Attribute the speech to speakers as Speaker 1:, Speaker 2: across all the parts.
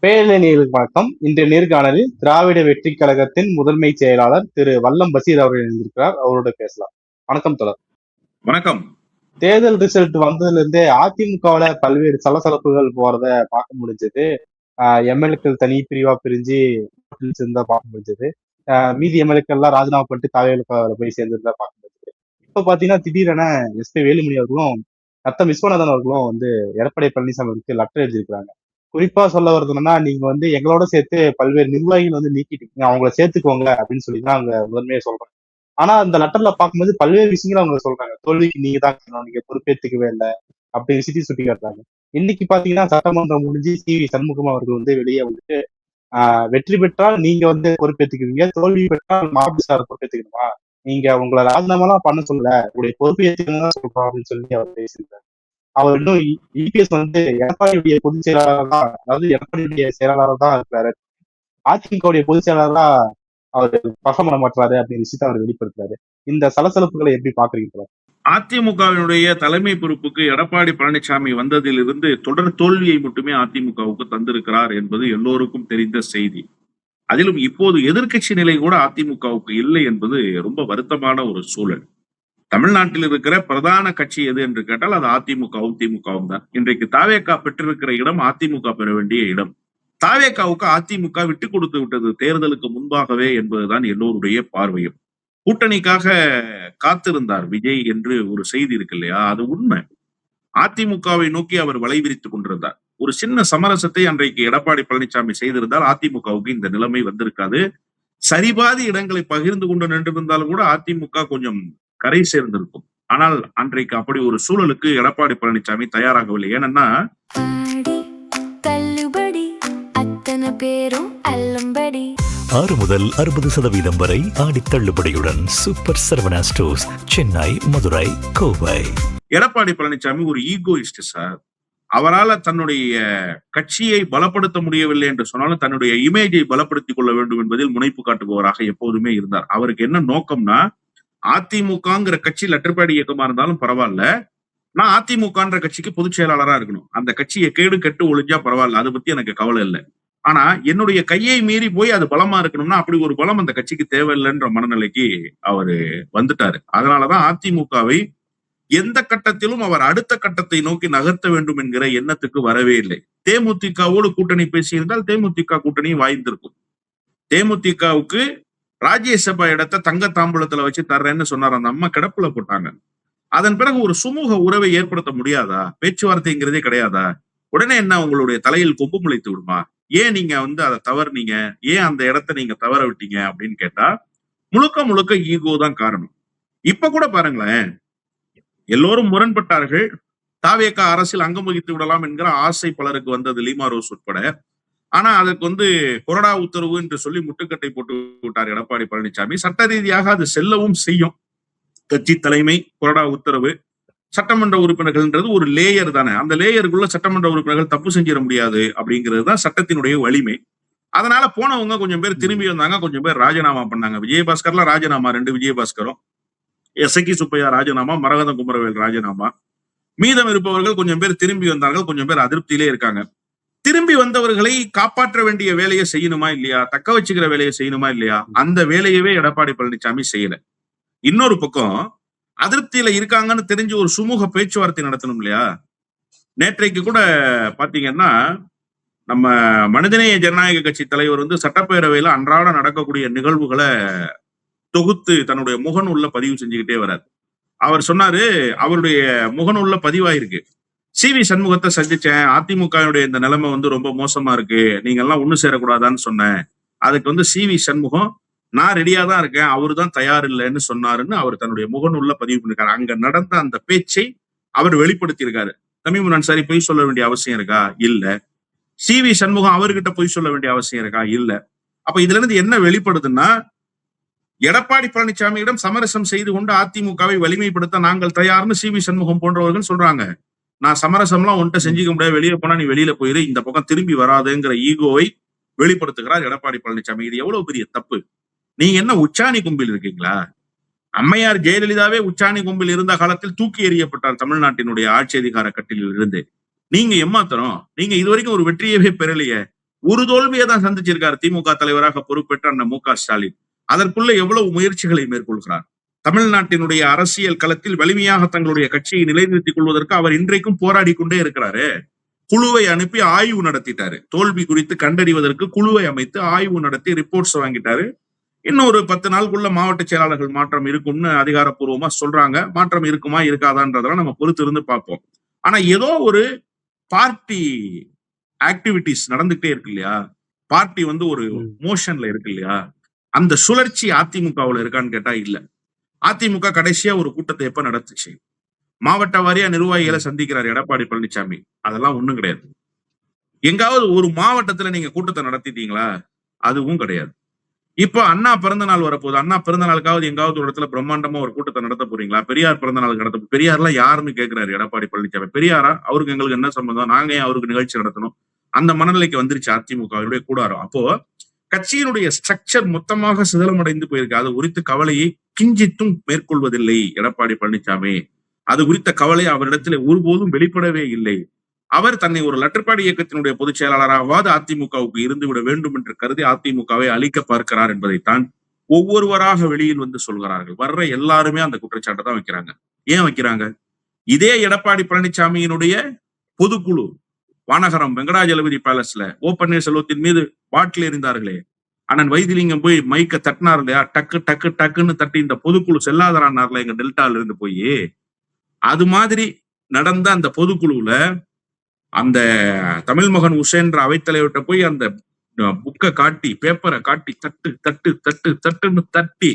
Speaker 1: பேரணிகளுக்கு வணக்கம். இன்றைய நேர்காணலில் திராவிட வெற்றிக் கழகத்தின் முதன்மை செயலாளர் திரு வல்லம் பசீர் அவர்கள் இருந்திருக்கிறார். அவரோட பேசலாம். வணக்கம் தொடர்.
Speaker 2: வணக்கம்.
Speaker 1: தேர்தல் ரிசல்ட் வந்ததுல இருந்தே அதிமுகவுல பல்வேறு சலசலப்புகள் போறத பார்க்க முடிஞ்சது. எம்எல்ஏக்கள் தனி பிரிவா பிரிஞ்சு சேர்ந்தா பார்க்க முடிஞ்சது. மீதி எம்எல்ஏக்கள் எல்லாம் ராஜினாமா பண்ணிட்டு தாவேலுக்கால போய் சேர்ந்திருந்தா பார்க்க முடிஞ்சது. இப்ப பாத்தீங்கன்னா திடீரென எஸ்.பி. வேலுமணி அவர்களும் நத்தம் விஸ்வநாதன் அவர்களும் எடப்பாடி பழனிசாமிக்கு லெட்டர் எழுதியிருக்கிறாங்க. குறிப்பா சொல்ல வருதுன்னா, நீங்க எங்களோட சேர்த்து பல்வேறு நிர்வாகிகள் நீக்கிட்டீங்க, அவங்கள சேர்த்துக்கோங்க அப்படின்னு சொல்லிதான் அவங்க முதன்மையா சொல்றாங்க. ஆனா அந்த லெட்டர்ல பார்க்கும்போது பல்வேறு விஷயங்களும் அவங்க சொல்றாங்க. தோல்விக்கு நீங்க தான் காரணம், நீங்க பொறுப்பேற்றுக்கவே இல்லை அப்படி விஷயத்தையும் சுட்டி காட்டுறாங்க. இன்னைக்கு பாத்தீங்கன்னா சட்டமன்றம் முடிஞ்சு சி.வி. சண்முகம் அவர்கள் வெளியே வந்துட்டு வெற்றி பெற்றால் நீங்க பொறுப்பேற்றுக்குவீங்க, தோல்வி பெற்றால் மாபி சார் பொறுப்பேற்றுக்கணுமா, நீங்க உங்களை ராஜினாமாலாம் பண்ண சொல்லல, உங்களுடைய பொறுப்பு ஏற்றுக்கணும் சொல்றோம் அப்படின்னு சொல்லி அவர் பேசியிருக்காரு. அவர் இன்னும் இபிஎஸ் எடப்பாடியுடைய பொதுச் செயலாளர் தான், அதாவது எடப்பாடியுடைய செயலாளர் தான் இருக்கிறாரு. அதிமுகவுடைய பொதுச் செயலாளரா அவர் பர்ஃபார்ம் பண்ண மாட்டாரு அப்படின்னு விஷயத்தை அவர் வெளிப்படுத்துறாரு. இந்த சலசலப்புகளை எப்படி பாக்குறீங்க?
Speaker 2: அதிமுகவினுடைய தலைமை பொறுப்புக்கு எடப்பாடி பழனிசாமி வந்ததிலிருந்து தொடர் தோல்வியை மட்டுமே அதிமுகவுக்கு தந்திருக்கிறார் என்பது எல்லோருக்கும் தெரிந்த செய்தி. அதிலும் இப்போது எதிர்க்கட்சி நிலை கூட அதிமுகவுக்கு இல்லை என்பது ரொம்ப வருத்தமான ஒரு சூழல். தமிழ்நாட்டில் இருக்கிற பிரதான கட்சி எது என்று கேட்டால் அது அதிமுகவும் திமுகவும் தான். இன்றைக்கு தாவேகா பெற்றிருக்கிற இடம் அதிமுக பெற வேண்டிய இடம். தாவேகாவுக்கு அதிமுக விட்டு கொடுத்து விட்டது தேர்தலுக்கு முன்பாகவே என்பதுதான் எல்லோருடைய பார்வையும். கூட்டணிக்காக காத்திருந்தார் விஜய் என்று ஒரு செய்தி இருக்கு இல்லையா, அது உண்மை. அதிமுகவை நோக்கி அவர் வலை விரித்துக் கொண்டிருந்தார். ஒரு சின்ன சமரசத்தை அன்றைக்கு எடப்பாடி பழனிசாமி செய்திருந்தால் அதிமுகவுக்கு இந்த நிலைமை வந்திருக்காது. சரிபாதி இடங்களை பகிர்ந்து கொண்டு நின்றிருந்தாலும் கூட அதிமுக கொஞ்சம் கரை சேர்ந்திருக்கும். ஆனால் அன்றைக்கு அப்படி ஒரு சூழலுக்கு எடப்பாடி பழனிசாமி தயாராகவில்லை. ஏன்னா
Speaker 3: 6 முதல் 60% வரை ஆடி தள்ளுபடியுடன் சூப்பர் சரவணா ஸ்டோர்ஸ், சென்னை, மதுரை, கோவை.
Speaker 2: எடப்பாடி பழனிசாமி ஒரு ஈகோயிஸ்ட் சார். அவரால் தன்னுடைய கட்சியை பலப்படுத்த முடியவில்லை என்று சொன்னாலும் தன்னுடைய இமேஜை பலப்படுத்திக் கொள்ள வேண்டும் என்பதில் முனைப்பு காட்டுபவராக எப்போதுமே இருந்தார். அவருக்கு என்ன நோக்கம்னா, அதிமுகங்கிற கட்சி லெட்டர்பேட் இயக்கமா இருந்தாலும் பரவாயில்ல, நான் அதிமுகன்ற கட்சிக்கு பொதுச் செயலாளரா இருக்கணும், அந்த கட்சியை கேடு கெட்டு ஒழிஞ்சா பரவாயில்ல, அதை பத்தி எனக்கு கவலை இல்லை. ஆனா என்னுடைய கையை மீறி போய் அது பலமா இருக்கணும்னா அப்படி ஒரு பலம் அந்த கட்சிக்கு தேவையில்லைன்ற மனநிலைக்கு அவரு வந்துட்டாரு. அதனாலதான் அதிமுகவை எந்த கட்டத்திலும் அவர் அடுத்த கட்டத்தை நோக்கி நகர்த்த வேண்டும் என்கிற எண்ணத்துக்கு வரவே இல்லை. தேமுதிகவோடு கூட்டணி பேசியிருந்தால் தேமுதிக கூட்டணி வாய்ந்திருக்கும். தேமுதிகவுக்கு ராஜ்யசபா இடத்தை தங்க தாம்பூலத்துல வச்சு தர்றேன்னு சொன்னார். அந்த அம்மா கிடப்புல போட்டாங்க. அதன் பிறகு ஒரு சுமூக உறவை ஏற்படுத்த முடியாதா? பேச்சுவார்த்தைங்கிறதே கிடையாதா? உடனே என்ன உங்களுடைய தலையில் கொம்பு முளைத்து விடுமா? ஏன் நீங்க அதை தவறுனீங்க, ஏன் அந்த இடத்த நீங்க தவற விட்டீங்க அப்படின்னு கேட்டா முழுக்க முழுக்க ஈகோ தான் காரணம். இப்ப கூட பாருங்களேன், எல்லோரும் முரண்பட்டார்கள். தாவேகா அரசியல் அங்கம் வகித்து விடலாம் என்கிற ஆசை பலருக்கு வந்தது, லீமா ரோஸ் உட்பட. ஆனா அதுக்கு கொறடா உத்தரவு என்று சொல்லி முட்டுக்கட்டை போட்டு விட்டார் எடப்பாடி பழனிசாமி. சட்ட ரீதியாக அது செல்லவும் செய்யும். கட்சி தலைமை கொறடா உத்தரவு, சட்டமன்ற உறுப்பினர்கள்ன்றது ஒரு லேயர் தானே. அந்த லேயருக்குள்ள சட்டமன்ற உறுப்பினர்கள் தப்பு செஞ்சிட முடியாது அப்படிங்கிறது தான் சட்டத்தினுடைய வலிமை. அதனால போனவங்க கொஞ்சம் பேர் திரும்பி வந்தாங்க, கொஞ்சம் பேர் ராஜினாமா பண்ணாங்க. விஜயபாஸ்கர்லாம் ராஜினாமா, 2 விஜயபாஸ்கரும், எசக்கி சுப்பையா ராஜினாமா, மரகதம் குமரவேல் ராஜினாமா. மீதம் இருப்பவர்கள் கொஞ்சம் பேர் திரும்பி வந்தார்கள், கொஞ்சம் பேர் அதிருப்தியிலே இருக்காங்க. திரும்பி வந்தவர்களை காப்பாற்ற வேண்டிய வேலையை செய்யணுமா இல்லையா, தக்க வச்சுக்கிற வேலையை செய்யணுமா இல்லையா, அந்த வேலையவே எடப்பாடி பழனிசாமி செய்யல. இன்னொரு பக்கம் அதிருப்தியில இருக்காங்கன்னு தெரிஞ்சு ஒரு சுமூக பேச்சுவார்த்தை நடத்தணும் இல்லையா. நேற்றைக்கு கூட பாத்தீங்கன்னா நம்ம மனிதநேய ஜனநாயக கட்சி தலைவர் சட்டப்பேரவையில அன்றாட நடக்கக்கூடிய நிகழ்வுகளை தொகுத்து தன்னுடைய முகநூல்ல பதிவு செஞ்சுக்கிட்டே வர்றாரு. அவர் சொன்னாரு, அவருடைய முகநூல்ல பதிவாயிருக்கு, சி.வி. சண்முகத்தை சந்திச்சேன், அதிமுகவுடைய இந்த நிலைமை ரொம்ப மோசமா இருக்கு, நீங்க எல்லாம் ஒண்ணு சேரக்கூடாதான்னு சொன்னேன். அதுக்கு சி.வி. சண்முகம், நான் ரெடியா தான் இருக்கேன், அவரு தான் தயார் இல்லைன்னு சொன்னாருன்னு அவர் தன்னுடைய முகநூல்ல பதிவு பண்ணிருக்காரு. அங்க நடந்த அந்த பேச்சை அவர் வெளிப்படுத்தி இருக்காரு. தமிமுன் அன்சாரி பொய் சொல்ல வேண்டிய அவசியம் இருக்கா? இல்ல. சி.வி. சண்முகம் அவர்கிட்ட பொய் சொல்ல வேண்டிய அவசியம் இருக்கா? இல்ல. அப்ப இதுல இருந்து என்ன வெளிப்படுதுன்னா, எடப்பாடி பழனிசாமியிடம் சமரசம் செய்து கொண்டு அதிமுகவை வலிமைப்படுத்த நாங்கள் தயார்னு சி.வி. சண்முகம் போன்றவர்கள் சொல்றாங்க. நான் சமரசம்லாம் ஒன்ட்ட செஞ்சுக்க முடியாது, வெளியே போனா நீ வெளியில போயிரு, இந்த பக்கம் திரும்பி வராதுங்கிற ஈகோவை வெளிப்படுத்துகிறார் எடப்பாடி பழனிசாமி. இது எவ்வளவு பெரிய தப்பு. நீங்க என்ன உச்சாணி கும்பில் இருக்கீங்களா? அம்மையார் ஜெயலலிதாவே உச்சாணி கும்பில் இருந்த காலத்தில் தூக்கி எறியப்பட்டார் தமிழ்நாட்டினுடைய ஆட்சி அதிகார கட்டிலில் இருந்து. நீங்க எம்மாத்திரம், நீங்க இதுவரைக்கும் ஒரு வெற்றியவே பெறலையே. ஒரு தோல்வியை தான் சந்திச்சிருக்காரு திமுக தலைவராக பொறுப்பேற்ற அந்த மு.க. ஸ்டாலின். அதற்குள்ள எவ்வளவு முயற்சிகளை மேற்கொள்கிறார். தமிழ்நாட்டினுடைய அரசியல் களத்தில் வலிமையாக தங்களுடைய கட்சியை நிலைநிறுத்திக் கொள்வதற்கு அவர் இன்றைக்கும் போராடி கொண்டே இருக்கிறாரு. குழுவை அனுப்பி ஆய்வு நடத்திட்டாரு. தோல்வி குறித்து கண்டறிவதற்கு குழுவை அமைத்து ஆய்வு நடத்தி ரிப்போர்ட்ஸ் வாங்கிட்டாரு. இன்னும் ஒரு 10 நாளுக்குள்ள மாவட்ட செயலாளர்கள் மாற்றம் இருக்கும்னு அதிகாரப்பூர்வமா சொல்றாங்க. மாற்றம் இருக்குமா இருக்காதான்றதெல்லாம் நம்ம பொறுத்து இருந்து பார்ப்போம். ஆனா ஏதோ ஒரு பார்ட்டி ஆக்டிவிட்டிஸ் நடந்துகிட்டே இருக்கு இல்லையா, பார்ட்டி வந்து ஒரு மோஷன்ல இருக்கு இல்லையா, அந்த சுழற்சி அதிமுகவுல இருக்கான்னு கேட்டா இல்ல. அதிமுக கடைசியா ஒரு கூட்டத்தை எப்ப நடத்துச்சு? மாவட்ட வாரியா நிர்வாகிகளை சந்திக்கிறார் எடப்பாடி பழனிசாமி. அதெல்லாம் ஒண்ணும் கிடையாது. எங்காவது ஒரு மாவட்டத்துல நீங்க கூட்டத்தை நடத்திட்டீங்களா? அதுவும் கிடையாது. இப்ப அண்ணா பிறந்த நாள் வரப்போகுது. அண்ணா பிறந்த நாளுக்காவது எங்காவது ஒரு இடத்துல பிரம்மாண்டமா ஒரு கூட்டத்தை நடத்த போறீங்களா? பெரியார் பிறந்த நாளுக்கு நடத்த பெரியார்லாம் யாருன்னு கேட்கிறாரு எடப்பாடி பழனிசாமி. பெரியாரா? அவருக்கு எங்களுக்கு என்ன சம்பந்தம்? நாங்க ஏன் அவருக்கு நிகழ்ச்சி நடத்தணும்? அந்த மனநிலைக்கு வந்துருச்சு அதிமுகவுடைய கூடாரம். அப்போ கட்சியினுடைய ஸ்ட்ரக்சர் மொத்தமாக சிதலமடைந்து போயிருக்கு. அது குறித்த கவலையை கிஞ்சித்தும் மேற்கொள்வதில்லை எடப்பாடி பழனிசாமி. அது குறித்த கவலை அவரிடத்துல ஒருபோதும் வெளிப்படவே இல்லை. அவர் தன்னை ஒரு லெட்டர்பாடி இயக்கத்தினுடைய பொதுச் செயலாளராவது அதிமுகவுக்கு இருந்துவிட வேண்டும் என்று கருதி அதிமுகவை அழிக்க பார்க்கிறார் என்பதைத்தான் ஒவ்வொருவராக வெளியில் வந்து சொல்கிறார்கள். வர்ற எல்லாருமே அந்த குற்றச்சாட்டை தான் வைக்கிறாங்க. ஏன் வைக்கிறாங்க? இதே எடப்பாடி பழனிசாமியினுடைய பொதுக்குழு வானகரம் வெங்கடாஜலபதி பேலஸ்ல ஓ பன்னீர்செல்வத்தின் மீது பாட்டில் எறிந்தார்களே, அண்ணன் வைத்திலிங்கம் போய் மைக்க தட்டினார் இல்லையா, டக்கு டக்கு டக்குன்னு தட்டி இந்த பொதுக்குழு செல்லாதரானார்ல எங்க டெல்டால இருந்து போய், அது மாதிரி நடந்த அந்த பொதுக்குழுல அந்த தமிழ் மகன் உசேன்ற அவைத்தலைவர்கிட்ட போய் அந்த புக்கை காட்டி பேப்பரை காட்டி தட்டு தட்டு தட்டு தட்டுன்னு தட்டி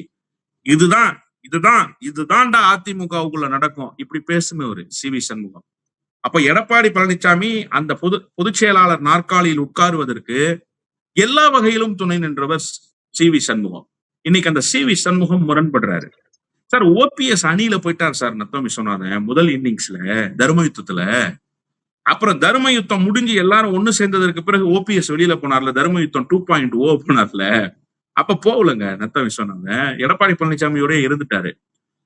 Speaker 2: இதுதான்டா அதிமுகவுக்குள்ள நடக்கும் இப்படி பேசுனவர் சி.வி. சண்முகம். அப்ப எடப்பாடி பழனிசாமி அந்த பொதுச் செயலாளர் நாற்காலியில் உட்காருவதற்கு எல்லா வகையிலும் துணை நின்றவர் சி.வி. சண்முகம். இன்னைக்கு அந்த சி.வி. சண்முகம் முரண்படுறாரு. சார் ஓபிஎஸ் அணியில போயிட்டார் சார் நத்தம் விஸ்வநாதன் முதல் இன்னிங்ஸ்ல தர்ம யுத்தத்துல. அப்புறம் தர்ம யுத்தம் முடிஞ்சு எல்லாரும் ஒண்ணு சேர்ந்ததற்கு பிறகு ஓபிஎஸ் வெளியில போனார்ல, தர்ம யுத்தம் 2.0 போனார்ல. அப்ப போகலங்க நத்தம் விஸ்வநாதன், எடப்பாடி பழனிசாமியோட இருந்துட்டாரு.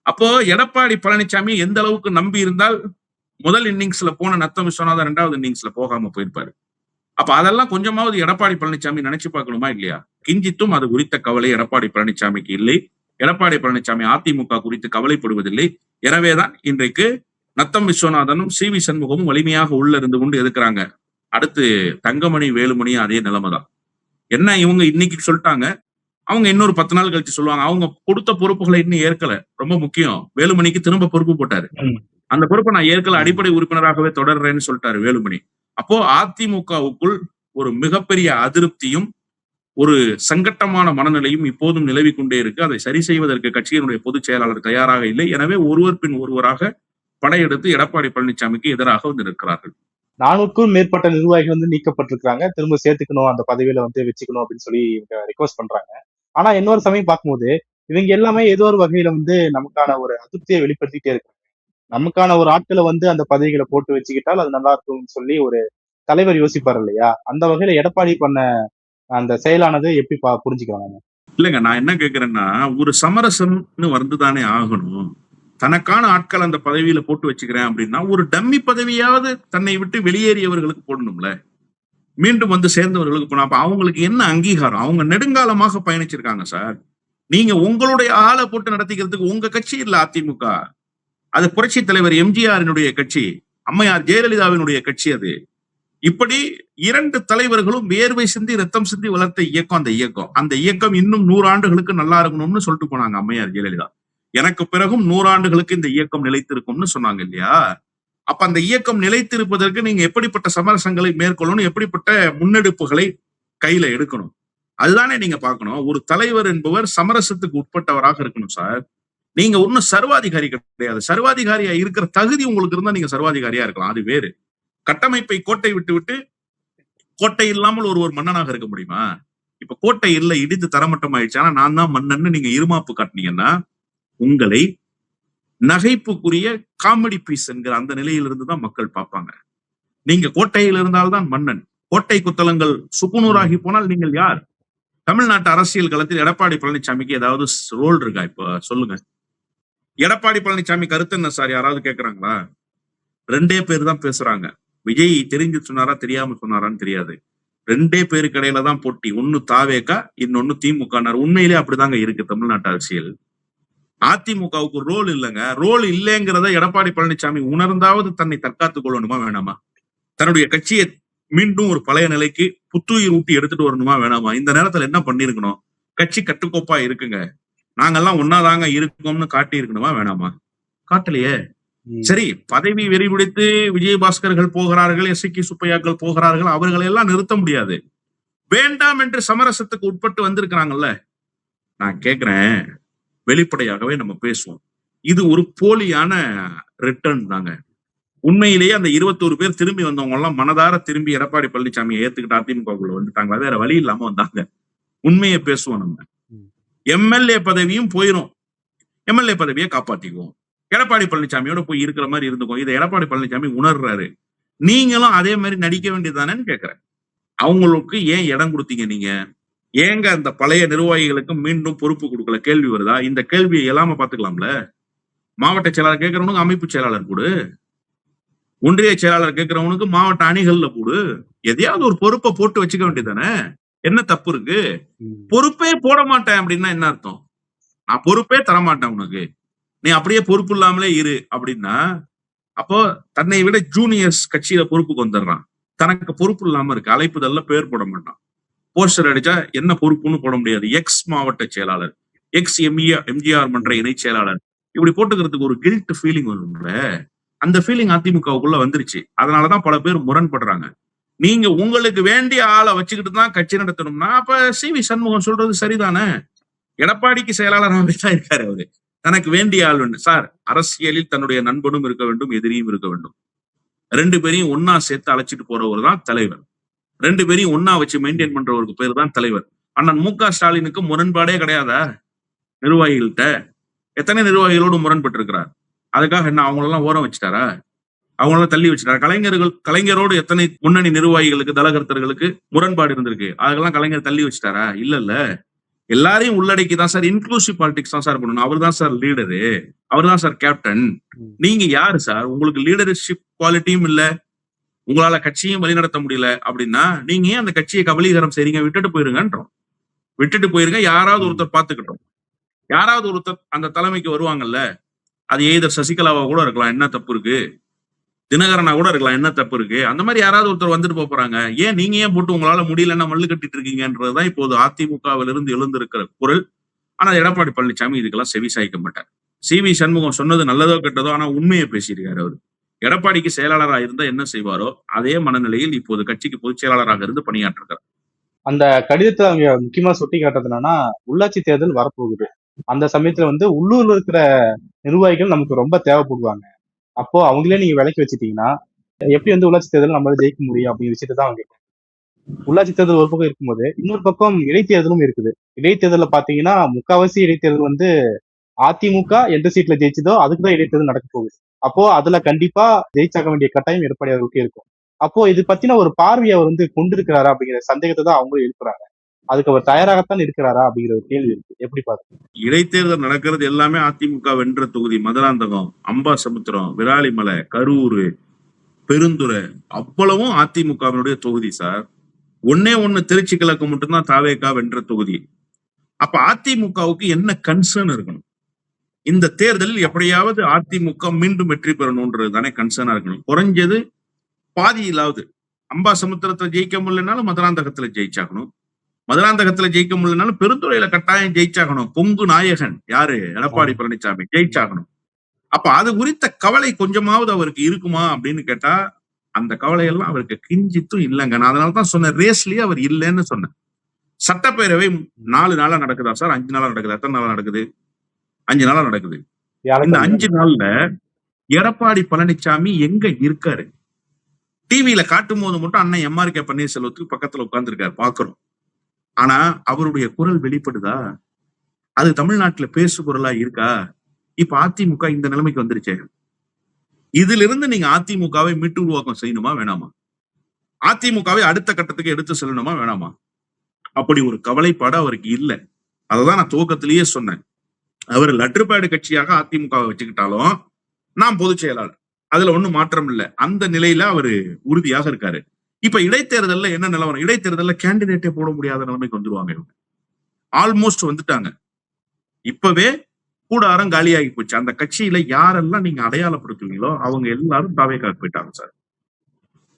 Speaker 2: அப்போ எடப்பாடி பழனிசாமி எந்த அளவுக்கு நம்பி இருந்தால் முதல் இன்னிங்ஸ்ல போன நத்தம் விஸ்வநாதன் 2வது இன்னிங்ஸ்ல போகாம போயிருப்பாரு. அப்ப அதெல்லாம் கொஞ்சமாவது எடப்பாடி பழனிசாமி நினைச்சு பார்க்கணுமா இல்லையா? கிஞ்சித்தும் அது குறித்த கவலை எடப்பாடி பழனிசாமிக்கு இல்லை. எடப்பாடி பழனிசாமி அதிமுக குறித்து கவலைப்படுவதில்லை. எனவேதான் இன்றைக்கு நத்தம் விஸ்வநாதனும் சி.வி. சண்முகமும் வலிமையாக உள்ள இருந்து கொண்டு எதுக்குறாங்க. அடுத்து தங்கமணி வேலுமணியும் அதே நிலைமைதான். என்ன இவங்க இன்னைக்கு சொல்லிட்டாங்க, அவங்க இன்னொரு 10 நாள் கழிச்சு சொல்லுவாங்க. அவங்க கொடுத்த பொறுப்புகளை இன்னும் ஏற்கல. ரொம்ப முக்கியம், வேலுமணிக்கு திரும்ப பொறுப்பு போட்டாரு. அந்த பொறுப்பை நான் ஏற்கல, அடிப்படை உறுப்பினராகவே தொடர்றேன்னு சொல்லிட்டாரு வேலுமணி. அப்போ அதிமுகவுக்குள் ஒரு மிகப்பெரிய அதிருப்தியும் ஒரு சங்கட்டமான மனநிலையும் இப்போதும் நிலவி கொண்டே இருக்கு. அதை சரி செய்வதற்கு கட்சியினுடைய பொதுச் செயலாளர் தயாராக இல்லை. எனவே ஒருவர் பின் ஒருவராக படையெடுத்து எடப்பாடி பழனிசாமிக்கு எதிராக வந்து நிற்கிறார்கள்.
Speaker 1: 400க்கும் மேற்பட்ட நிர்வாகிகள் வந்து நீக்கப்பட்டிருக்காங்க. திரும்ப சேர்த்துக்கணும், அந்த பதவியில வந்து வச்சுக்கணும் அப்படின்னு சொல்லி இவங்க ரிக்வஸ்ட் பண்றாங்க. ஆனா இன்னொரு சமயம் பார்க்கும்போது இவங்க எல்லாமே ஏதோ ஒரு வகையில வந்து நமக்கான ஒரு அதிருப்தியை வெளிப்படுத்திட்டே இருக்காங்க. நமக்கான ஒரு ஆட்களை வந்து அந்த பதவிகளை போட்டு வச்சுக்கிட்டால் அது நல்லா இருக்கும்னு சொல்லி ஒரு தலைவர் யோசிப்பார் இல்லையா? அந்த வகையில எடப்பாடி பண்ண அந்த செயலானது எப்படி புரிஞ்சுக்கிறாங்க?
Speaker 2: இல்லைங்க, நான் என்ன கேட்கிறேன்னா, ஒரு சமரசம்னு வந்துதானே ஆகணும். தனக்கான ஆட்கள் அந்த பதவியில போட்டு வச்சுக்கிறேன் அப்படின்னா ஒரு டம்மி பதவியாவது தன்னை விட்டு வெளியேறியவர்களுக்கு போடணும்ல, மீண்டும் வந்து சேர்ந்தவர்களுக்கு போனா அப்ப அவங்களுக்கு என்ன அங்கீகாரம்? அவங்க நெடுங்காலமாக பயணிச்சிருக்காங்க சார். நீங்க உங்களுடைய ஆளை போட்டு நடத்திக்கிறதுக்கு உங்க கட்சி இல்ல அதிமுக, அது புரட்சி தலைவர் எம்ஜிஆரினுடைய கட்சி, அம்மையார் ஜெயலலிதாவினுடைய கட்சி. அது இப்படி 2 தலைவர்களும் வேர்வை சிந்தி ரத்தம் சிந்தி வளர்த்த இயக்கம் அந்த இயக்கம் இன்னும் 100 ஆண்டுகளுக்கு நல்லா இருக்கணும்னு சொல்லிட்டு போனாங்க அம்மையார் ஜெயலலிதா. எனக்கு பிறகும் 100 ஆண்டுகளுக்கு இந்த இயக்கம் நிலைத்திருக்கும்னு சொன்னாங்க இல்லையா? அப்ப அந்த இயக்கம் நிலைத்திருப்பதற்கு நீங்க எப்படிப்பட்ட சமரசங்களை மேற்கொள்ளணும், எப்படிப்பட்ட முன்னெடுப்புகளை கையில எடுக்கணும், அதுதானே நீங்க பார்க்கணும். ஒரு தலைவர் என்பவர் சமரசத்துக்கு உட்பட்டவராக இருக்கணும் சார். நீங்க ஒன்னும் சர்வாதிகாரி கிடையாது. சர்வாதிகாரியா இருக்கிற தகுதி உங்களுக்கு இருந்தா நீங்க சர்வாதிகாரியா இருக்கலாம், அது வேறு. கட்டமைப்பை கோட்டை விட்டு கோட்டை இல்லாமல் ஒருவர் மன்னனாக இருக்க முடியுமா? இப்ப கோட்டை இல்லை, இடிந்து தரமட்டம் ஆயிடுச்சு, ஆனா நான் தான் மன்னன்னு நீங்க இருமாப்பு காட்டினீங்கன்னா உங்களை நகைப்புக்குரிய காமெடி பீஸ் என்கிற அந்த நிலையிலிருந்து தான் மக்கள் பார்ப்பாங்க. நீங்க கோட்டையில் இருந்தால்தான் மன்னன். கோட்டை குத்தலங்கள் சுக்குநூறாகி போனால் நீங்கள் யார்? தமிழ்நாட்டு அரசியல் களத்தில் எடப்பாடி பழனிசாமிக்கு ஏதாவது ரோல் இருக்கா? இப்ப சொல்லுங்க. எடப்பாடி பழனிசாமி கருத்து என்ன சார் யாராவது கேட்கறாங்களா? 2 பேர் தான் பேசுறாங்க. விஜய் தெரிஞ்சு சொன்னாரா தெரியாம சொன்னாரான்னு தெரியாது. 2 பேருக்கு இடையில தான் போட்டி. ஒன்னு தாவேகா, இன்னொன்னு திமுக. உண்மையிலேயே அப்படிதாங்க இருக்கு தமிழ்நாட்டு அரசியல். அதிமுகவுக்கு ரோல் இல்லைங்க. ரோல் இல்லைங்கிறத எடப்பாடி பழனிசாமி உணர்ந்தாவது தன்னை தற்காத்துக் கொள்ளணுமா வேணாமா? தன்னுடைய கட்சியை மீண்டும் ஒரு பழைய நிலைக்கு புத்துயிர் ஊட்டி எடுத்துட்டு வரணுமா வேணாமா? இந்த நேரத்துல என்ன பண்ணிருக்கணும்? கட்சி கட்டுக்கோப்பா இருக்குங்க, நாங்கெல்லாம் ஒன்னாதாங்க இருக்கோம்னு காட்டி இருக்கணுமா வேணாமா? காட்டலையே. சரி, பதவி வெறி பிடித்து விஜயபாஸ்கர்கள் போகிறார்கள், எஸ்.கே. சுப்பையாக்கள் போகிறார்கள், அவர்களை எல்லாம் நிறுத்த முடியாது. வேண்டாம் என்று சமரசத்துக்கு உட்பட்டு வந்திருக்கிறாங்கல்ல. நான் கேக்குறேன், வெளிப்படையாகவே நம்ம பேசுவோம். இது ஒரு போலியான ரிட்டர்ன் தாங்க. உண்மையிலேயே அந்த 21 பேர் திரும்பி வந்தவங்க எல்லாம் மனதார திரும்பி எடப்பாடி பழனிசாமியை ஏத்துக்கிட்டு அதிமுகவுக்குள்ள வந்துட்டாங்களா? வேற வழி இல்லாம வந்தாங்க. உண்மையை பேசுவோம். நம்ம எம்எல்ஏ பதவியும் போயிரும், எம்எல்ஏ பதவியை காப்பாத்திக்குவோம். எடப்பாடி பழனிசாமியோட போய் இருக்கிற மாதிரி இருந்துக்கும். இதை எடப்பாடி பழனிசாமி உணர்றாரு. நீங்களும் அதே மாதிரி நடிக்க வேண்டியதுதானேன்னு கேட்கிறேன். அவங்களுக்கு ஏன் இடம் கொடுத்தீங்க? நீங்க ஏங்க அந்த பழைய நிர்வாகிகளுக்கு மீண்டும் பொறுப்பு கொடுக்கல? கேள்வி வருதா? இந்த கேள்வியை எல்லாம பாத்துக்கலாம்ல. மாவட்ட செயலாளர் கேட்கிறவனுக்கு அமைப்பு செயலாளர் கொடு, ஒன்றிய செயலாளர் கேட்கிறவனுக்கு மாவட்ட அணிகள்ல போடு. எதையாவது ஒரு பொறுப்பை போட்டு வச்சுக்க வேண்டியதானே? என்ன தப்பு இருக்கு? பொறுப்பே போட மாட்டேன் அப்படின்னா என்ன அர்த்தம்? நான் பொறுப்பே தரமாட்டேன் உனக்கு, நீ அப்படியே பொறுப்பு இல்லாமலே இரு அப்படின்னா, அப்போ தன்னை விட ஜூனியர்ஸ் கட்சியில பொறுப்புக்கு வந்துடுறான். தனக்கு பொறுப்பு இல்லாம இருக்கு. அழைப்புதல்ல பேர் போட மாட்டான். போஸ்டர் அடிச்சா என்ன பொறுப்புன்னு போட முடியாது. எக்ஸ் மாவட்ட செயலாளர், எக்ஸ் எம்ஜிஆர் மன்ற இணை செயலாளர், இப்படி போட்டுக்கிறதுக்கு ஒரு கில்ட் ஃபீலிங் வரும்ல. அந்த ஃபீலிங் அதிமுகவுக்குள்ள வந்துருச்சு. அதனாலதான் பல பேர் முரண்படுறாங்க. நீங்க உங்களுக்கு வேண்டிய ஆளை வச்சுக்கிட்டு தான் கட்சி நடத்தணும்னா அப்ப சி.வி. சண்முகம் சொல்றது சரிதானே? எடப்பாடிக்கு செயலாளராகவே தான் இருக்காரு அவரு. தனக்கு வேண்டிய ஆள் வேண்டும் சார். அரசியலில் தன்னுடைய நண்பனும் இருக்க வேண்டும், எதிரியும் இருக்க வேண்டும். 2 பேரையும் ஒன்னா சேர்த்து அழைச்சிட்டு போறவர் தான் தலைவர். 2 பேரையும் ஒன்னா வச்சு மெயின்டைன் பண்றவருக்கு பேர் தான் தலைவர். அண்ணன் மு.க. ஸ்டாலினுக்கு முரண்பாடே கிடையாதா நிர்வாகிகள்கிட்ட? எத்தனை நிர்வாகிகளோடு முரண்பட்டு இருக்கிறார்? அதுக்காக என்ன அவங்களெல்லாம் ஓரம் வச்சுட்டாரா? அவங்களெல்லாம் தள்ளி வச்சுட்டாரா? கலைஞரோடு எத்தனை முன்னணி நிர்வாகிகளுக்கு, தலகர்த்தர்களுக்கு முரண்பாடு இருந்திருக்கு. அதெல்லாம் கலைஞர் தள்ளி வச்சுட்டாரா? இல்ல. எல்லாரையும் உள்ளடக்கி தான் சார், இன்க்ளூசிவ் பாலிடிக்ஸ் தான் சார் பண்ணணும். அவர் தான் சார் லீடரு, அவர் தான் சார் கேப்டன். நீங்க யாரு சார்? உங்களுக்கு லீடர்ஷிப் குவாலிட்டியும் இல்ல, உங்களால கட்சியும் வழிநடத்த முடியல அப்படின்னா நீங்க ஏன் அந்த கட்சியை கபலீகரம் செய்றீங்க? விட்டுட்டு போயிருங்கன்றோம். விட்டுட்டு போயிருங்க. யாராவது ஒருத்தர் பாத்துக்கிட்டோம். யாராவது ஒருத்தர் அந்த தலைமைக்கு வருவாங்கல்ல. அது எய்தர் சசிகலாவா கூட இருக்கலாம், என்ன தப்பு இருக்கு? தினகரனா கூட இருக்கலாம், என்ன தப்பு இருக்கு? அந்த மாதிரி யாராவது ஒருத்தர் வந்துட்டு போறாங்க. ஏன் நீங்க ஏன் போட்டு உங்களால முடியலன்னா மல்லு கட்டிட்டு இருக்கீங்கன்றதுதான் இப்போது அதிமுகவிலிருந்து எழுந்திருக்கிற குரல். ஆனா எடப்பாடி பழனிசாமி இதுக்கெல்லாம் செவி சாய்க்க மாட்டார். சி.வி. சண்முகம் சொன்னது நல்லதோ கெட்டதோ, ஆனா உண்மையை பேசியிருக்காரு அவரு. எடப்பாடிக்கு செயலாளராக இருந்தா என்ன செய்வாரோ அதே மனநிலையில் இப்போது கட்சிக்கு பொதுச் செயலாளராக இருந்து பணியாற்றுகிறார்.
Speaker 1: அந்த கடிதத்தை அவங்க முக்கியமா சுட்டி காட்டுறது என்னன்னா, உள்ளாட்சி தேர்தல் வரப்போகுது. அந்த சமயத்துல உள்ளூர்ல இருக்கிற நிர்வாகிகள் நமக்கு ரொம்ப தேவைப்படுவாங்க. அப்போ அவங்களே நீங்க விலைக்கு வச்சுட்டீங்கன்னா எப்படி உள்ளாட்சி தேர்தல் நம்மளால ஜெயிக்க முடியும் அப்படிங்கிற விஷயத்தை தான் அவங்க. உள்ளாட்சி தேர்தல் ஒரு பக்கம் இருக்கும்போது இன்னொரு பக்கம் இடைத்தேர்தலும் இருக்குது. இடைத்தேர்தல பாத்தீங்கன்னா முக்காவாசி இடைத்தேர்தல் அதிமுக எந்த சீட்ல ஜெயிச்சதோ அதுக்குதான் இடைத்தேர்தல் நடக்க போகுது. அப்போ அதுல கண்டிப்பா ஜெயிச்சாக்க வேண்டிய கட்டாயம் எடப்பாடி அவருக்கு இருக்கும். அப்போ இது பத்தின ஒரு பார்வையை அவர் கொண்டிருக்கிறாரா அப்படிங்கிற சந்தேகத்தை தான் அவங்களும் எழுப்புறாங்க. அதுக்கு அவர் தயாராகத்தான் இருக்கிறாரா அப்படிங்கிற ஒரு கேள்வி இருக்கு. எப்படி பாருங்க?
Speaker 2: இடைத்தேர்தல் நடக்கிறது எல்லாமே அதிமுக வென்ற தொகுதி. மதுராந்தகம், அம்பாசமுத்திரம், விராலிமலை, கரூர், பெருந்துறை அவ்வளவும் அதிமுகவினுடைய தொகுதி சார். ஒண்ணு திருச்சி கிழக்கு மட்டும்தான் தாவேகா வென்ற தொகுதி. அப்ப அதிமுகவுக்கு என்ன கன்சர்ன் இருக்கணும்? இந்த தேர்தலில் எப்படியாவது அதிமுக மீண்டும் வெற்றி பெறணும்ன்றது தானே கன்சர்னா இருக்கணும். குறைஞ்சது பாதியிலாவது. அம்பாசமுத்திரத்துல ஜெயிக்க முடியலனாலும் மதுராந்தகத்துல ஜெயிச்சாகணும். மதுராந்தகத்துல ஜெயிக்க முடியலனாலும் பெருந்துறையில கட்டாயம் ஜெயிச்சாகணும். கொங்கு நாயகன் யாரு? எடப்பாடி பழனிசாமி ஜெயிச்சாகணும். அப்ப அது குறித்த கவலை கொஞ்சமாவது அவருக்கு இருக்குமா அப்படின்னு கேட்டா அந்த கவலையெல்லாம் அவருக்கு கிஞ்சித்தும் இல்லைங்க. நான் அதனாலதான் சொன்னேன், ரேஸ்லயே அவர் இல்லைன்னு சொன்னேன். சட்டப்பேரவை 4 நாளா நடக்குதா சார்? 5 நாளா நடக்குது? எத்தனை நாளா நடக்குது? 5 நாளா நடக்குது. இந்த 5 நாள்ல எடப்பாடி பழனிசாமி எங்க இருக்காரு? டிவியில காட்டும் போது மட்டும் அண்ணன் எம்.ஆர்.கே. பன்னீர்செல்வத்துக்கு பக்கத்துல உட்கார்ந்து இருக்காரு, பாக்குறோம். ஆனா அவருடைய குரல் வெளிப்படுதா? அது தமிழ்நாட்டுல பேசு குரலா இருக்கா? இப்ப அதிமுக இந்த நிலைமைக்கு வந்துருச்சே. இதுல இருந்து நீங்க அதிமுகவை மீட்டு உருவாக்கம் செய்யணுமா வேணாமா? அதிமுகவை அடுத்த கட்டத்துக்கு எடுத்து செல்லணுமா வேணாமா? அப்படி ஒரு கவலைப்பாடு அவருக்கு இல்லை. அததான் நான் துவக்கத்திலேயே சொன்னேன். அவர் லெட்டர்பேடு கட்சியாக அதிமுகவை வச்சுக்கிட்டாலும் நான் பொதுச் செயலாளர், அதுல ஒண்ணும் மாற்றம் இல்லை. அந்த நிலையில அவரு உறுதியாக இருக்காரு. இப்ப இடைத்தேர்தல்ல என்ன நிலவரம்? இடைத்தேர்தல்ல கேண்டிடேட்டே போட முடியாத நிலைமைக்கு வந்துருவாங்க இவங்க. ஆல்மோஸ்ட் வந்துட்டாங்க. இப்பவே கூடாரம் காலியாகி போச்சு. அந்த கட்சியில யாரெல்லாம் நீங்க அடையாளப்படுத்துவீங்களோ அவங்க எல்லாரும் தாவேக்காக்கு போயிட்டாங்க சார்.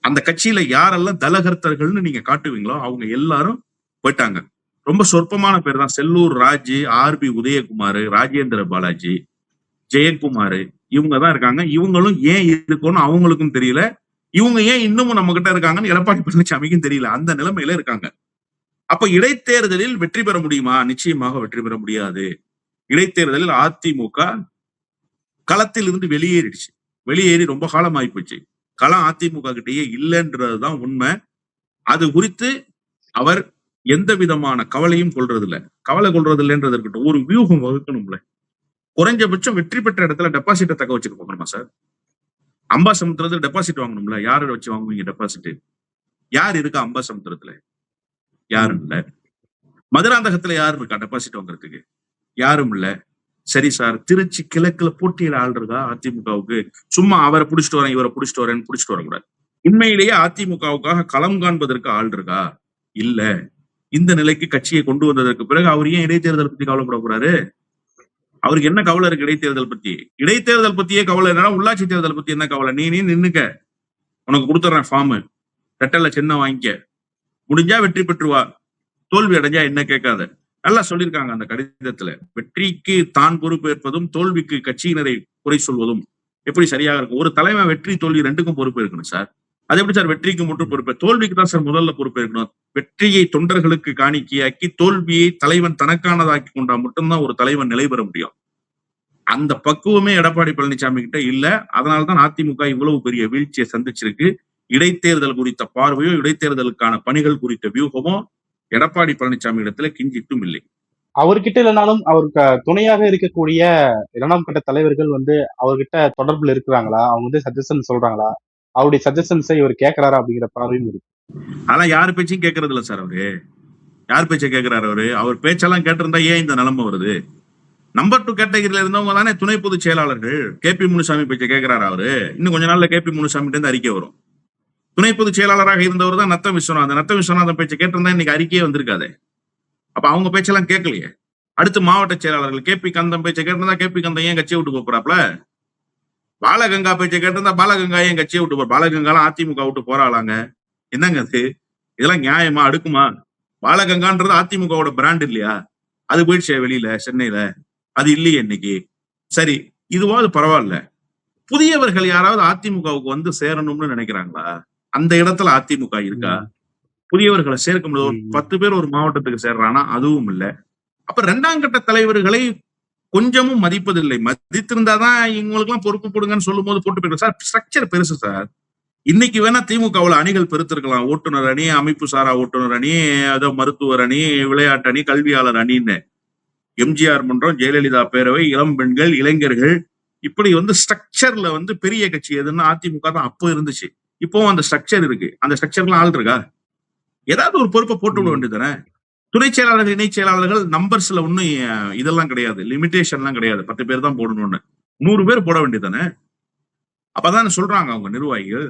Speaker 2: அந்த கட்சியில யாரெல்லாம் தலகர்த்தர்கள்னு நீங்க காட்டுவீங்களோ அவங்க எல்லாரும் போயிட்டாங்க. ரொம்ப சொற்பமான பேர் தான். செல்லூர் ராஜு, ஆர்பி உதயகுமார், ராஜேந்திர பாலாஜி, ஜெயக்குமார், இவங்க தான் இருக்காங்க. இவங்களும் ஏன் இருக்கும்னு அவங்களுக்கும் தெரியல. இவங்க ஏன் இன்னமும் நம்ம கிட்ட இருக்காங்கன்னு எடப்பாடி பழனிசாமிக்கும் தெரியல. அந்த நிலைமையில இருக்காங்க. அப்ப இடைத்தேர்தலில் வெற்றி பெற முடியுமா? நிச்சயமாக வெற்றி பெற முடியாது. இடைத்தேர்தலில் அதிமுக களத்தில் இருந்து வெளியேறிடுச்சு. வெளியேறி ரொம்ப காலம் ஆயிப்போச்சு. களம் அதிமுக கிட்டேயே இல்லைன்றதுதான் உண்மை. அது குறித்து அவர் எந்த விதமான கவலையும் கொள்றதில்ல. கவலை கொள்றதில்லைன்றது இருக்கட்டும், ஒரு வியூகம் வகுக்கணும்ல. குறைஞ்சபட்சம் வெற்றி பெற்ற இடத்துல டெபாசிட்டை தக்க வச்சுட்டு போகணுமா சார்? அம்பாசமுத்திரத்துல டெபாசிட் வாங்கணும்ல. யாரை வச்சு வாங்குவீங்க டெபாசிட்? யார் இருக்கா அம்பாசமுத்திரத்துல? யாரும் இல்ல. மதுராந்தகத்துல யாரு இருக்கா டெபாசிட் வாங்குறதுக்கு? யாரும் இல்ல. சரி சார், திருச்சி கிழக்குல போட்டியில ஆள் இருக்கா அதிமுகவுக்கு? சும்மா அவரை புடிச்சிட்டு வரேன் இவரை புடிச்சிட்டு வரேன்னு புடிச்சிட்டு வரக்கூடாது. உண்மையிலேயே அதிமுகவுக்காக களம் காண்பதற்கு ஆள் இருக்கா? இல்ல. இந்த நிலைக்கு கட்சியை கொண்டு வந்ததற்கு பிறகு அவர் ஏன் இடைத்தேர்தல் பத்தி கவலைப்படக்கூடாது? அவருக்கு என்ன கவலை இருக்கு இடைத்தேர்தல் பத்தி? இடைத்தேர்தல் பத்தியே கவலை என்னன்னா உள்ளாட்சி தேர்தல் பத்தி என்ன கவலை? நீ நின்னுக்க, உனக்கு கொடுத்துறேன் ஃபார்ம், ரெட்டல்ல சின்ன வாங்கிக்க, முடிஞ்சா வெற்றி பெற்றுவா, தோல்வி அடைஞ்சா என்ன கேட்காத. நல்லா சொல்லியிருக்காங்க அந்த கடிதத்துல. வெற்றிக்கு தான் பொறுப்பேற்பதும் தோல்விக்கு கட்சியினரை குறை சொல்வதும் எப்படி சரியாக இருக்கும்? ஒரு தலைமை வெற்றி தோல்வி ரெண்டுக்கும் பொறுப்பு இருக்கணும் சார். அது எப்படி சார் வெற்றிக்கு மட்டும் பொறுப்பு? தோல்விக்கு தான் சார் முதல்ல பொறுப்பு இருக்கணும். வெற்றியை தொண்டர்களுக்கு காணிக்கையாக்கி தோல்வியை தலைவன் தனக்கானதாக்கி கொண்டா மட்டும்தான் ஒரு தலைவன் நிலை பெற முடியும். அந்த பக்குவமே எடப்பாடி பழனிசாமி கிட்ட இல்ல. அதனால்தான் அதிமுக இவ்வளவு பெரிய வீழ்ச்சியை சந்திச்சிருக்கு. இடைத்தேர்தல் குறித்த பார்வையோ இடைத்தேர்தலுக்கான பணிகள் குறித்த வியூகமோ எடப்பாடி பழனிசாமி இடத்துல கிஞ்சிட்டும் இல்லை.
Speaker 1: அவர்கிட்ட இல்லைனாலும் அவருக்கு துணையாக இருக்கக்கூடிய 2ஆம் கட்ட தலைவர்கள் அவர்கிட்ட தொடர்புல இருக்கிறாங்களா? அவங்க சஜஷன் சொல்றாங்களா? அவருடைய சஜஷன்ஸை இவர் கேட்கிறாரா அப்படிங்கிற பார்வையும் இருக்கு.
Speaker 2: ஆனா யாரு பேச்சையும் கேட்கறது இல்ல சார். அவரு யார் பேச்சை கேட்கிறாரு? அவர் பேச்செல்லாம் கேட்டிருந்தா ஏன் இந்த நிலைமை வருது? நம்பர் 2 கேட்டகரியில இருந்தவங்க தானே துணை பொதுச் செயலாளர்கள். KP முனுசாமி பேச்சை கேட்கிறாரு அவரு. இன்னும் கொஞ்ச நாள்ல KP முனுசாமி இருந்து அறிக்கை வரும். துணை பொதுச் செயலாளராக இருந்தவர் தான் நத்தம் விஸ்வநாதன். நத்தம் விஸ்வநாதன் பேச்சை கேட்டிருந்தா இன்னைக்கு அறிக்கையே வந்திருக்காது. அப்ப அவங்க பேச்செல்லாம் கேட்கலையே. அடுத்து மாவட்ட செயலாளர்கள் KP கந்தம் பேச்சை கேட்டிருந்தா KP கந்தம் ஏன் கட்சியை விட்டு போறாப்ல? பாலகங்கா பேச்சை கேட்டிருந்தா பாலகங்கா ஏன் கட்சியை விட்டு போற? பாலகங்காலாம் அதிமுக விட்டு போறாளாங்க? என்னங்க அது? இதெல்லாம் நியாயமா? அடுக்குமா? பாலகங்கான்றது அதிமுகவோட பிராண்ட் இல்லையா? அது போயிடுச்சு வெளியில சென்னையில. அது இல்லையே இன்னைக்கு. சரி, இதுவாது பரவாயில்ல. புதியவர்கள் யாராவது அதிமுகவுக்கு சேரணும்னு நினைக்கிறாங்களா? அந்த இடத்துல அதிமுக இருக்கா? புதியவர்களை சேர்க்க முடியாது. ஒரு 10 பேர் ஒரு மாவட்டத்துக்கு சேர்றானா? அதுவும் இல்ல. அப்ப 2ஆம் கட்ட தலைவர்களை கொஞ்சமும் மதிப்பதில்லை. மதித்திருந்தாதான் இவங்களுக்கு எல்லாம் பொறுப்பு போடுங்கன்னு சொல்லும் போது போட்டு போயிடும் சார். ஸ்ட்ரக்சர் பெருசு சார். இன்னைக்கு வேணா திமுகவுல அணிகள் பெருத்திருக்கலாம். ஓட்டுநர் அணி, அமைப்பு சாரா ஓட்டுநர் அணி, ஏதோ மருத்துவர் அணி, விளையாட்டு அணி, கல்வியாளர் அணின்னு, எம்ஜிஆர் மன்றம், ஜெயலலிதா பேரவை, இளம் பெண்கள், இளைஞர்கள், இப்படி ஸ்ட்ரக்சர்ல பெரிய கட்சி எதுன்னா அதிமுக தான் அப்போ இருந்துச்சு. இப்போ அந்த ஸ்ட்ரக்சர் இருக்கு. அந்த ஸ்ட்ரக்சர்லாம் ஆள் இருக்கா? ஏதாவது ஒரு பொறுப்பை போட்டு விட வேண்டியதானே? துணை செயலாளர்கள், இணை செயலாளர்கள் நம்பர்ஸ்ல ஒன்னும் இதெல்லாம் கிடையாது, லிமிடேஷன் எல்லாம் கிடையாது. 10 பேர் தான் போடணும்னு. 100 பேர் போட வேண்டியதானே? அப்பதான் சொல்றாங்க அவங்க நிர்வாகிகள்.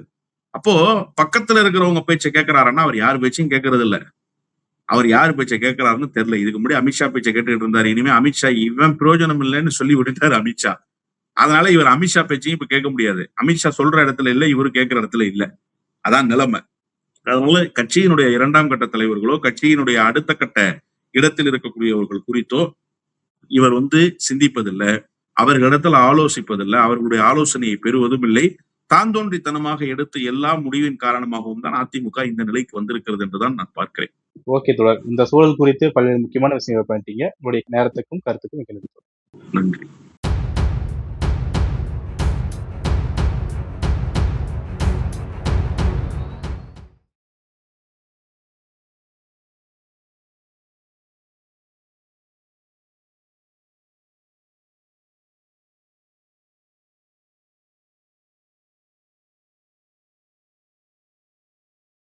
Speaker 2: அப்போ பக்கத்துல இருக்கிறவங்க பேச்சை கேட்கிறாருன்னா அவர் யார் பேச்சையும் கேட்கறது இல்ல. அவர் யாரு பேச்சை கேட்கிறாருன்னு தெரியல. இதுக்கு முன்னாடி அமித்ஷா பேச்சை கேட்டுட்டு இருந்தாரு. இனிமே அமித்ஷா இவன் பிரயோஜனம் இல்லைன்னு சொல்லி விட்டுட்டாரு அமித்ஷா. அதனால இவர் அமித்ஷா பேச்சையும் இப்ப கேட்க முடியாது. அமித்ஷா சொல்ற இடத்துல இல்ல, இவரு கேட்கிற இடத்துல இல்ல. அதான் நிலைமை. அதனால கட்சியினுடைய 2ஆம் கட்ட தலைவர்களோ கட்சியினுடைய அடுத்த கட்ட இடத்தில் இருக்கக்கூடியவர்கள் குறித்தோ இவர் சிந்திப்பதில்லை. அவர்களிடத்துல ஆலோசிப்பதில்லை. அவர்களுடைய ஆலோசனையை பெறுவதும் இல்லை. தான் தோன்றித்தனமாக எடுத்து எல்லா முடிவின் காரணமாகவும் தான் அதிமுக இந்த நிலைக்கு வந்திருக்கிறது என்றுதான் நான் பார்க்கிறேன்.
Speaker 1: ஓகே தொடர். இந்த சூழல் குறித்து பல்வேறு முக்கியமான விஷயங்களை பண்ணிட்டீங்க. உங்களுடைய நேரத்துக்கும் கருத்துக்கும் மிக்க நன்றி.
Speaker 2: நன்றி.